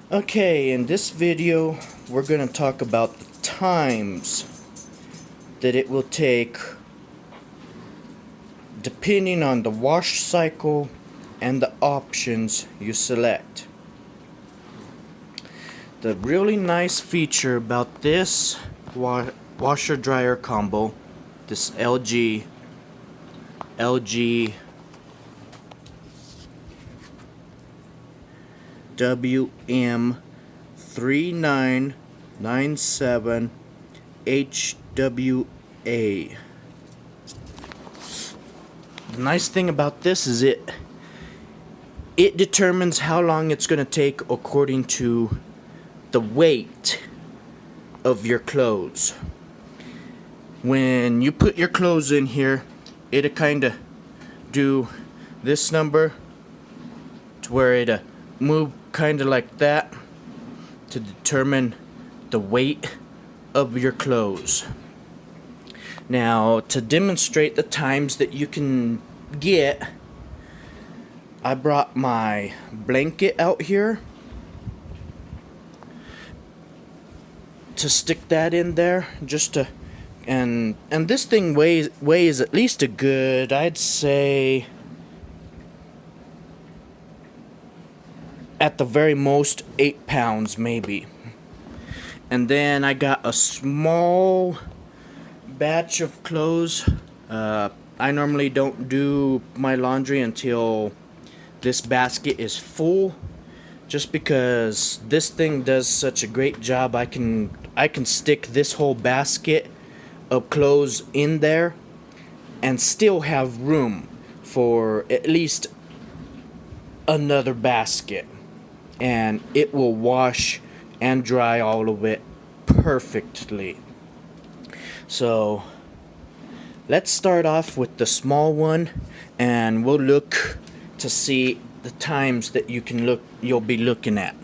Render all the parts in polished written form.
Okay, in this video, we're going to talk about the times that it will take depending on the wash cycle and the options you select. The really nice feature about this washer dryer combo, this LG WM3997 HWA. The nice thing about this is it determines how long it's going to take according to the weight of your clothes. When you put your clothes in here, it'll kind of do this number to where it'll move kind of like that to determine the weight of your clothes. Now, to demonstrate the times that you can get, I brought my blanket out here to stick that in there, just to, and this thing weighs at least a good, I'd say, at the very most 8 pounds maybe. And then I got a small batch of clothes. I normally don't do my laundry until this basket is full, just because this thing does such a great job. I can stick this whole basket of clothes in there and still have room for at least another basket, and it will wash and dry all of it perfectly. So let's start off with the small one, and we'll look to see the times that you'll be looking at.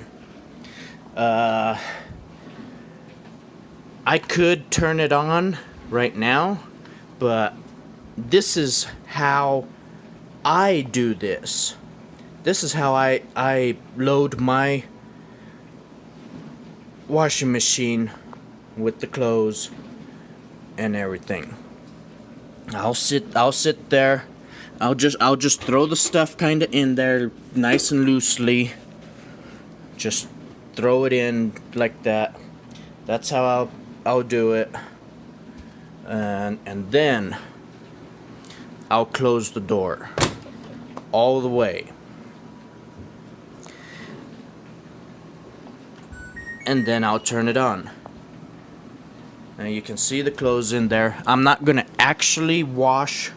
I could turn it on right now, but this is how I do this. This is how I load my washing machine with the clothes and everything. I'll sit there. I'll just throw the stuff kind of in there nice and loosely. Just throw it in like that. That's how I'll do it. And then I'll close the door all the way. And then I'll turn it on. Now you can see the clothes in there. I'm not gonna actually wash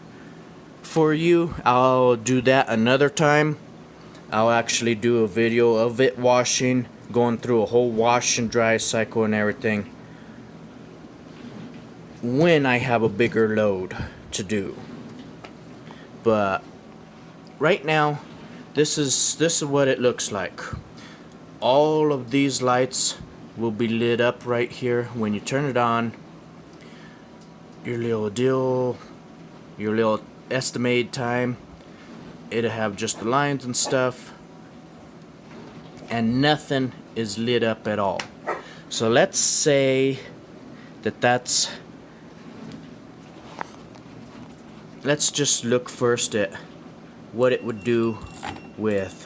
for you. I'll do that another time. I'll actually do a video of it washing, going through a whole wash and dry cycle and everything, when I have a bigger load to do. But right now, this is what it looks like. All of these lights will be lit up right here when you turn it on. Your little estimated time, it'll have just the lines and stuff, and nothing is lit up at all. So let's say let's just look first at what it would do with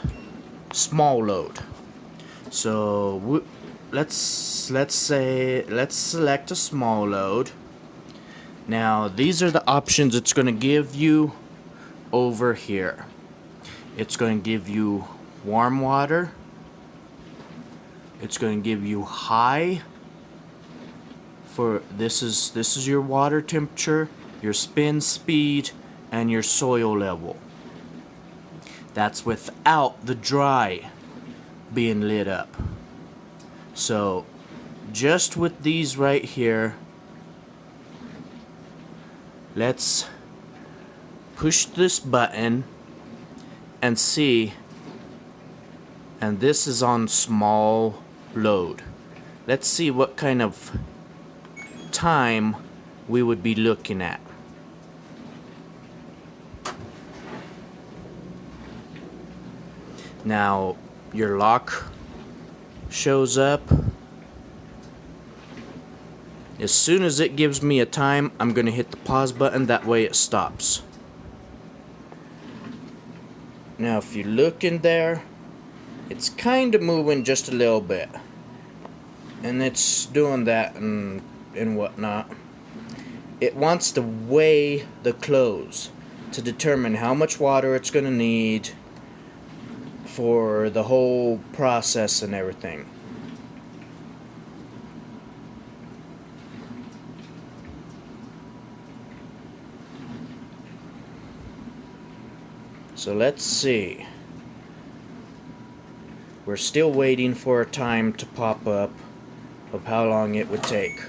small load. So let's select a small load. Now these are the options it's going to give you over here. It's going to give you warm water. It's going to give you high. For this is your water temperature, your spin speed, and your soil level. That's without the dry being lit up. So just with these right here, let's push this button and see, and this is on small load. Let's see what kind of time we would be looking at. Now your lock shows up. As soon as it gives me a time, I'm going to hit the pause button, that way it stops. Now if you look in there, it's kind of moving just a little bit. And it's doing that and whatnot. It wants to weigh the clothes to determine how much water it's going to need for the whole process and everything. So let's see. We're still waiting for a time to pop up of how long it would take.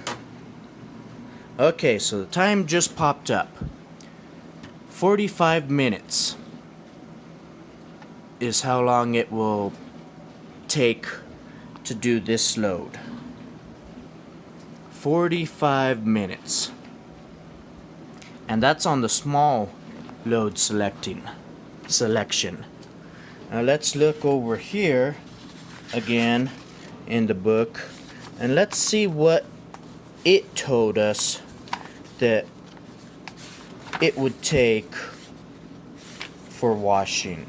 Okay, so the time just popped up. 45 minutes is how long it will take to do this load. 45 minutes. And that's on the small load selection. Now let's look over here again in the book and let's see what it told us that it would take for washing.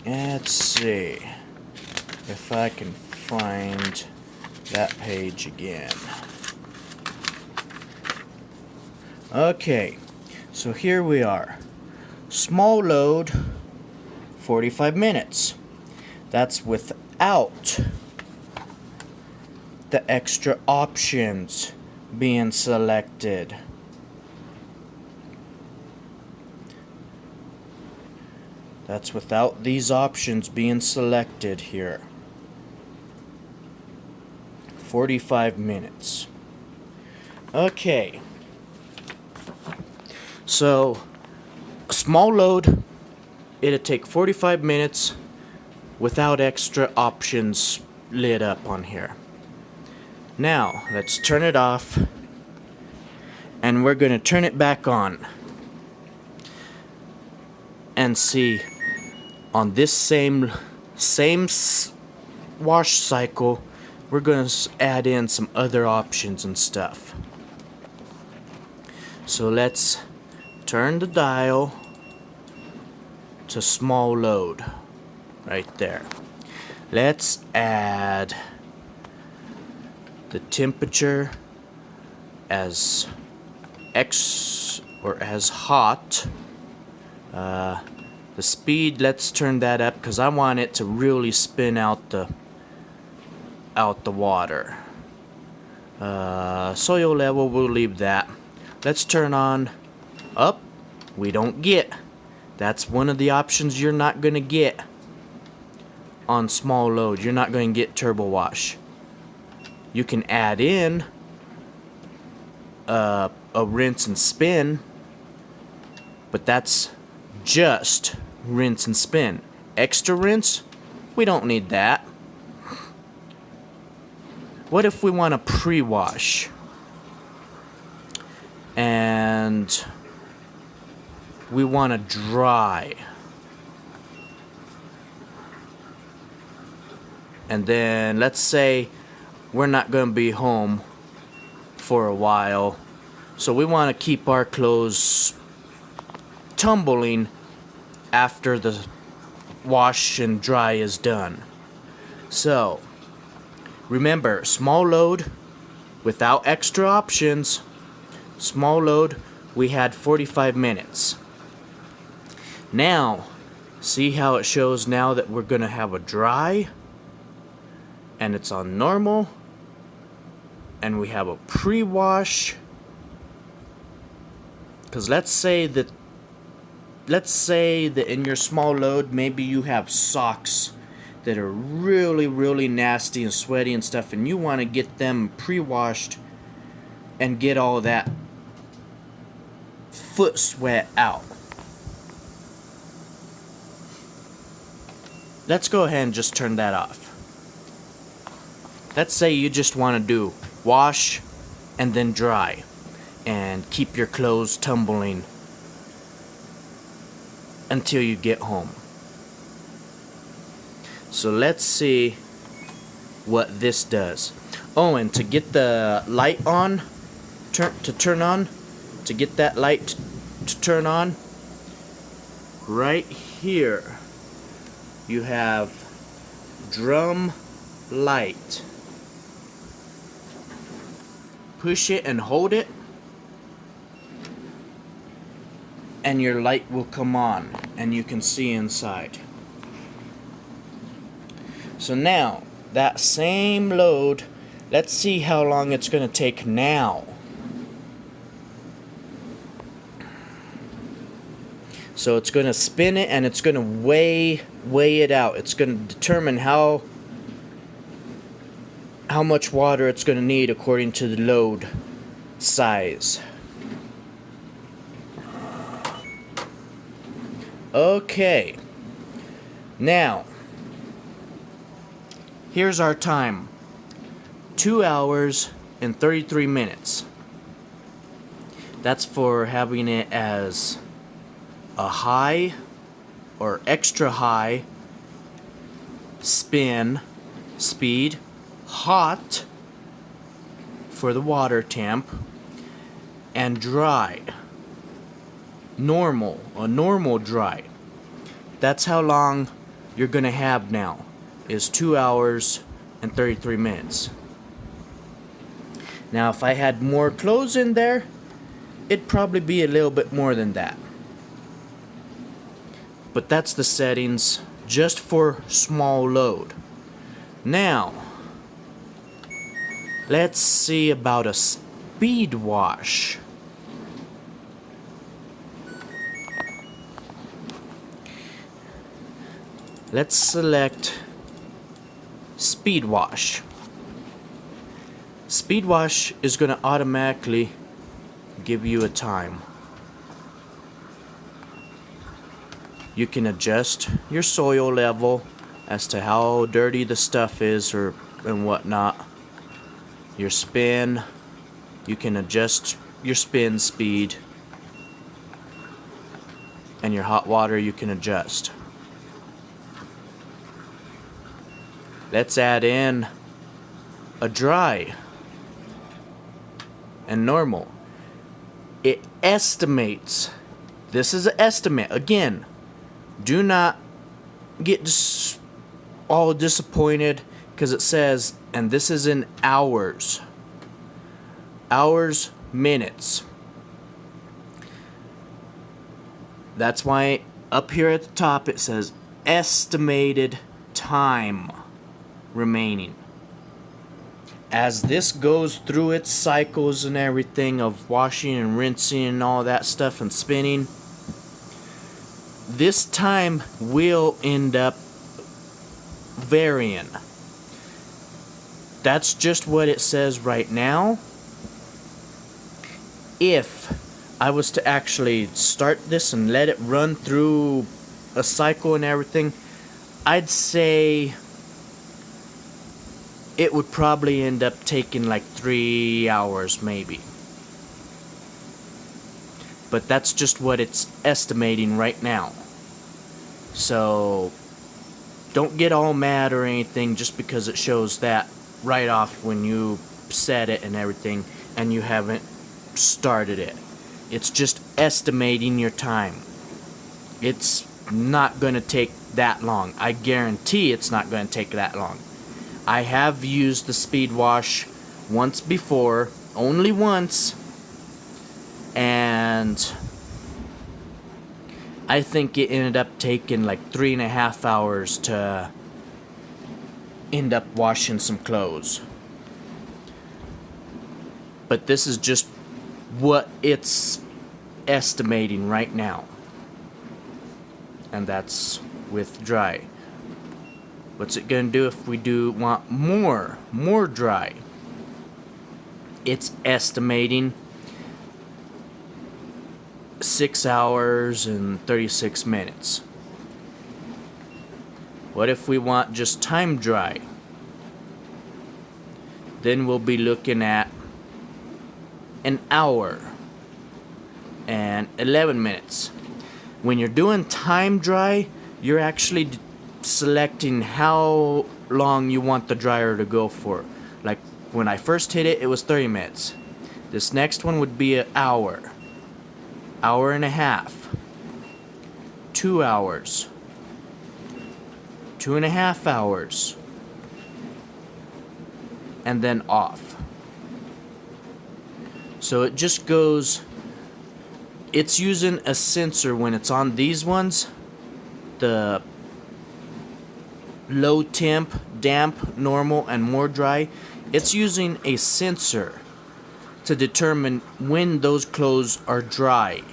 Let's see if I can find that page again. Okay, so here we are. Small load, 45 minutes. That's without the extra options being selected. That's without these options being selected here. 45 minutes. Okay. So, a small load, it'd take 45 minutes without extra options lit up on here. Now, let's turn it off, and we're going to turn it back on. And see, on this same wash cycle, we're going to add in some other options and stuff. So let's turn the dial to small load right there. Let's add the temperature as as hot. The speed, let's turn that up because I want it to really spin out the water. Soil level, we'll leave that. Let's turn on up. We don't get. That's one of the options you're not going to get on small load. You're not going to get turbo wash. You can add in a rinse and spin, but that's just rinse and spin. Extra rinse, we don't need that. What if we want a pre-wash? And we want to dry. And then let's say we're not going to be home for a while, so we want to keep our clothes tumbling after the wash and dry is done. So remember, small load without extra options. Small load, we had 45 minutes. Now, see how it shows now that we're going to have a dry, and it's on normal, and we have a pre-wash. Because let's say that in your small load, maybe you have socks that are really, really nasty and sweaty and stuff, and you want to get them pre-washed and get all that foot sweat out. Let's go ahead and just turn that off. Let's say you just want to do wash and then dry and keep your clothes tumbling until you get home. So let's see what this does. Oh, and to get the light on, turn on, to get that light to turn on, right here you have drum light. Push it and hold it, and your light will come on and you can see inside. So now that same load, let's see how long it's going to take now. So it's going to spin it and it's going to weigh it out. It's going to determine how much water it's going to need according to the load size. Okay. Now, here's our time. 2 hours and 33 minutes. That's for having it as a high or extra high spin speed, hot for the water temp, and dry. A normal dry. That's how long you're gonna have now, is 2 hours and 33 minutes. Now if I had more clothes in there, it'd probably be a little bit more than that. But that's the settings just for small load. Now, let's see about a speed wash. Let's select speed wash. Speed wash is going to automatically give you a time. You can adjust your soil level as to how dirty the stuff is and whatnot. Your spin, you can adjust your spin speed, and your hot water you can adjust. Let's add in a dry and normal. It estimates. This is an estimate. Again, do not get all disappointed because it says, and this is in hours. Hours, minutes. That's why up here at the top it says estimated time remaining. As this goes through its cycles and everything of washing and rinsing and all that stuff and spinning, this time will end up varying. That's just what it says right now. If I was to actually start this and let it run through a cycle and everything, I'd say it would probably end up taking like 3 hours maybe. But that's just what it's estimating right now. So don't get all mad or anything just because it shows that right off when you set it and everything and you haven't started it. It's just estimating your time. It's not going to take that long. I guarantee it's not going to take that long. I have used the speed wash once before, only once, and I think it ended up taking like 3.5 hours to end up washing some clothes. But this is just what it's estimating right now. And that's with dry. What's it going to do if we want more dry? It's estimating 6 hours and 36 minutes. What if we want just time dry? Then we'll be looking at an hour and 11 minutes. When you're doing time dry, you're actually selecting how long you want the dryer to go for. Like when I first hit it, it was 30 minutes. This next one would be an hour, hour and a half, 2 hours, 2.5 hours, and then off. So it just goes, it's using a sensor when it's on these ones, the low temp, damp, normal, and more dry. It's using a sensor to determine when those clothes are dry.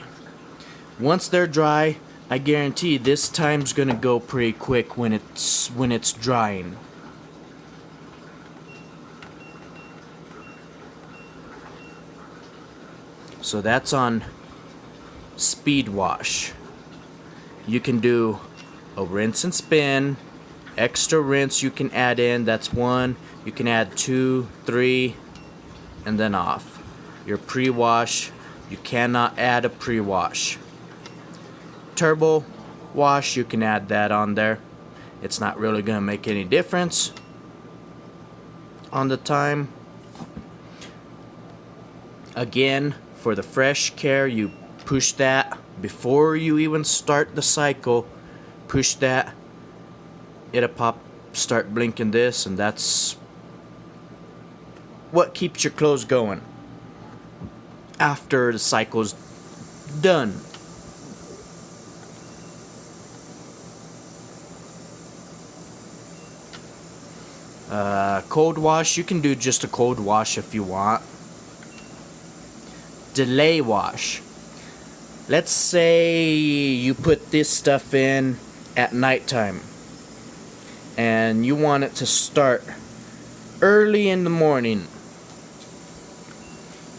Once they're dry, I guarantee this time's gonna go pretty quick when it's drying. So that's on speed wash. You can do a rinse and spin, extra rinse you can add in, that's 1. You can add 2, 3, and then off. Your pre-wash, you cannot add a pre-wash. Turbo wash, you can add that on there. It's not really gonna make any difference on the time. Again, for the fresh care, you push that before you even start the cycle. Push that, it'll start blinking this, and that's what keeps your clothes going after the cycle's done. Cold wash, you can do just a cold wash if you want. Delay wash. Let's say you put this stuff in at nighttime and you want it to start early in the morning.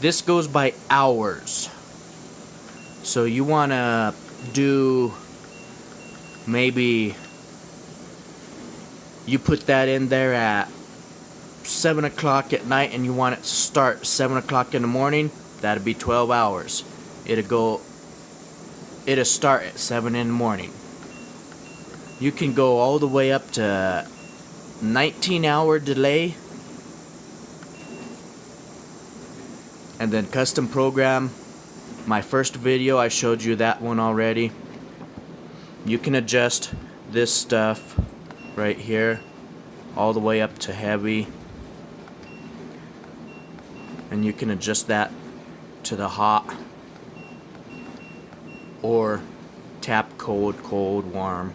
This goes by hours. So you want to do, maybe you put that in there at 7 o'clock at night and you want it to start 7 o'clock in the morning. That'd be 12 hours. It'll start at 7 in the morning. You can go all the way up to 19-hour delay. And then custom program. My first video, I showed you that one already. You can adjust this stuff right here all the way up to heavy. And you can adjust that to the hot or tap cold, cold, warm.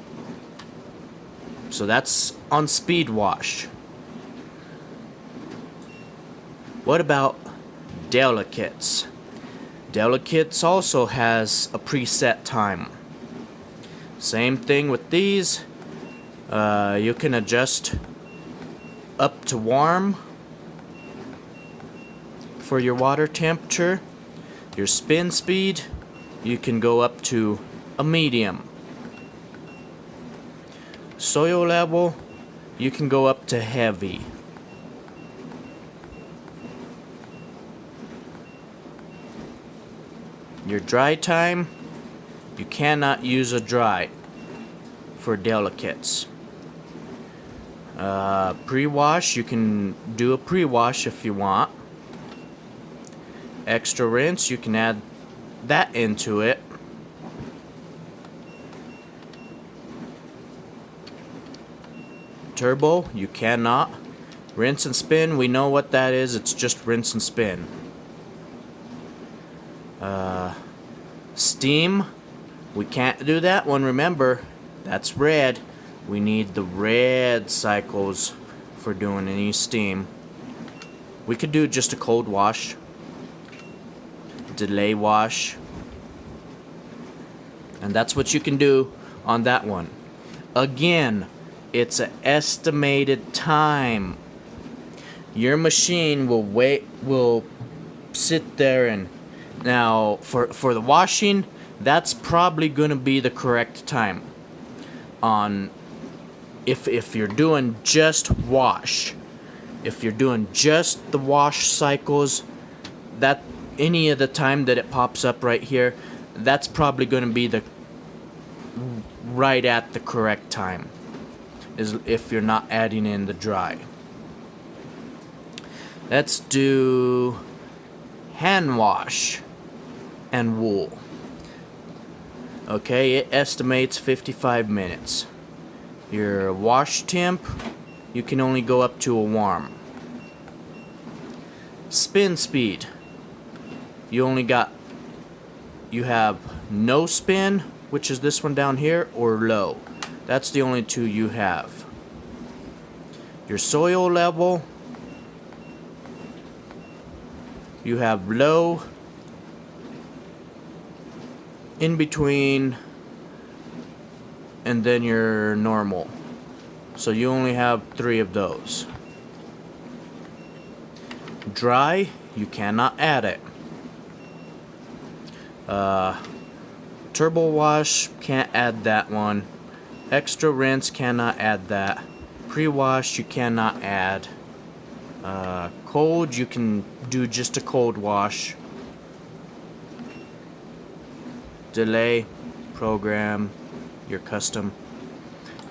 So that's on speed wash. What about Delicates? Delicates also has a preset time. Same thing with these. You can adjust up to warm for your water temperature. Your spin speed, you can go up to a medium. Soil level, you can go up to heavy. Your dry time, you cannot use a dry for Delicates. Pre-wash, you can do a pre-wash if you want. Extra rinse, you can add that into it. Turbo, you cannot. Rinse and spin, we know what that is. It's just rinse and spin. Steam, we can't do that one. Remember, that's red. We need the red cycles for doing any steam. We could do just a cold wash. Delay wash. And that's what you can do on that one. Again, it's an estimated time. Your machine will sit there, and now for the washing, that's probably going to be the correct time. On if you're doing just wash, if you're doing just the wash cycles, that any of the time that it pops up right here, that's probably going to be the right at the correct time. is if you're not adding in the dry. Let's do hand wash and wool. Okay, it estimates 55 minutes. Your wash temp, you can only go up to a warm. Spin speed, you have no spin, which is this one down here, or low. That's the only two you have. Your soil level, you have low, in between, and then your normal. So you only have 3 of those. Dry, you cannot add it. Turbo wash, can't add that one. Extra rinse, cannot add that. Pre-wash, you cannot add. Cold, you can do just a cold wash. Delay, program, your custom.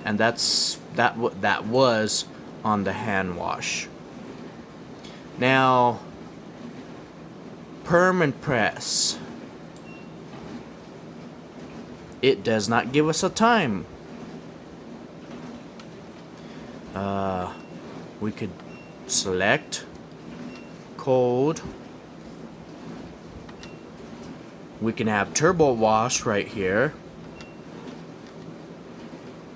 And that was on the hand wash. Now, perm and press. It does not give us a time. We could select cold. We can have turbo wash right here.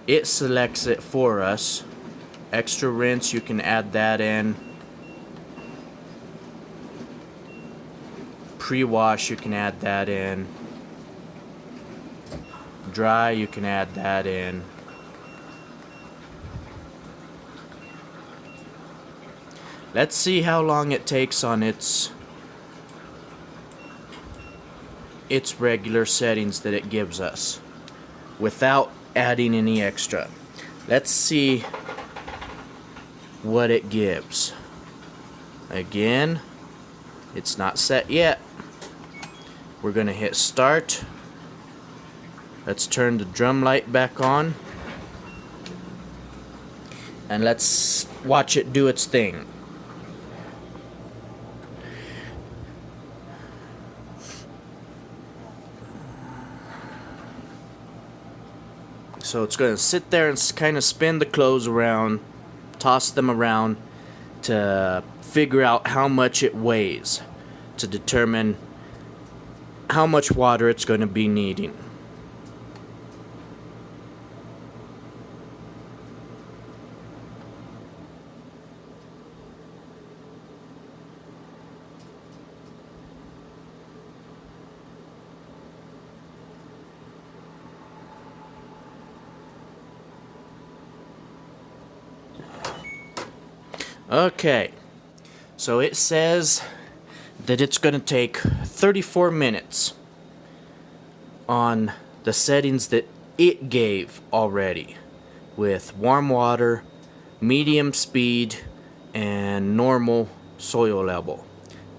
It selects it for us. Extra rinse, you can add that in. Pre-wash, you can add that in. Dry, you can add that in. Let's see how long it takes on its regular settings that it gives us without adding any extra. Let's see what it gives. Again, it's not set yet. We're gonna hit start. Let's turn the drum light back on and let's watch it do its thing. So it's going to sit there and kind of spin the clothes around, toss them around to figure out how much it weighs, to determine how much water it's going to be needing. Okay, so it says that it's going to take 34 minutes on the settings that it gave already, with warm water, medium speed, and normal soil level,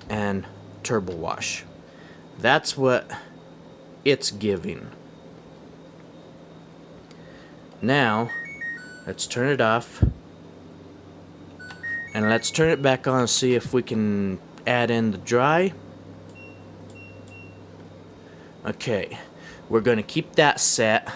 and turbo wash. That's what it's giving. Now, let's turn it off. And let's turn it back on and see if we can add in the dry. Okay, we're going to keep that set.